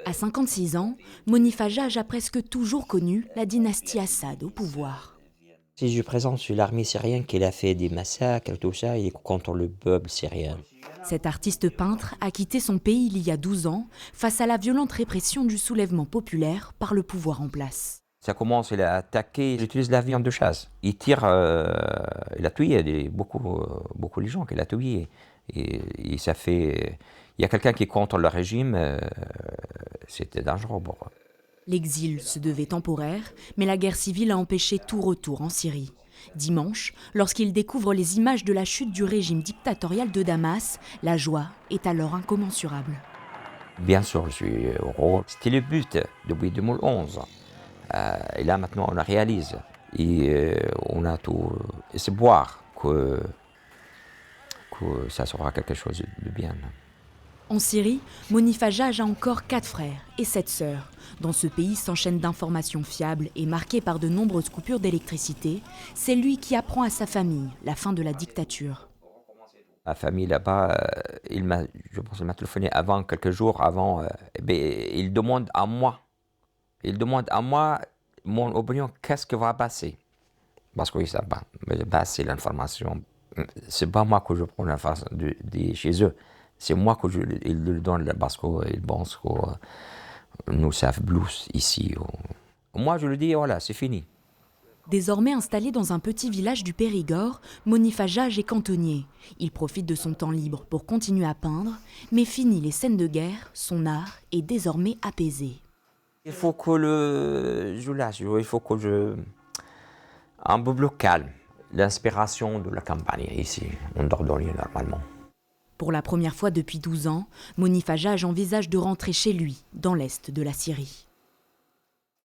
À 56 ans, Monif Hajjaj a presque toujours connu la dynastie Assad au pouvoir. Si je présente sur l'armée syrienne qu'il a fait des massacres, tout ça, il est contre le peuple syrien. Cet artiste peintre a quitté son pays il y a 12 ans face à la violente répression du soulèvement populaire par le pouvoir en place. Ça commence, il a attaqué, il utilise l'avion de chasse. Il tire, il a tué beaucoup de gens qu'il a tués. Et ça fait, il y a quelqu'un qui est contre le régime, c'était dangereux pour eux. L'exil se devait temporaire, mais la guerre civile a empêché tout retour en Syrie. Dimanche, lorsqu'il découvre les images de la chute du régime dictatorial de Damas, la joie est alors incommensurable. Bien sûr, je suis heureux. C'était le but depuis 2011. Et là, maintenant, on le réalise. Et on a tout espoir que ça sera quelque chose de bien. En Syrie, Monif Hajjaj a encore 4 frères et 7 sœurs. Dans ce pays sans chaîne d'information fiable et marqué par de nombreuses coupures d'électricité, c'est lui qui apprend à sa famille la fin de la dictature. Ma famille là-bas, je pense qu'il m'a téléphoné avant, quelques jours avant. Il demande à moi. Il demande à moi, mon opinion, qu'est-ce qui va passer. Parce qu'ils ne savent pas. Mais passer l'information. C'est pas moi que je prends l'information de chez eux. C'est moi que ils le donnent parce qu'ils pensent que nous savons plus ici. Moi, je le dis, voilà, c'est fini. Désormais installé dans un petit village du Périgord, Monif Hajjaj est cantonnier. Il profite de son temps libre pour continuer à peindre, mais fini les scènes de guerre, son art est désormais apaisé. Il faut que je lâche, il faut que un peu plus calme. L'inspiration de la campagne ici, en Dordogne normalement. Pour la première fois depuis 12 ans, Monif Hajjaj envisage de rentrer chez lui, dans l'est de la Syrie.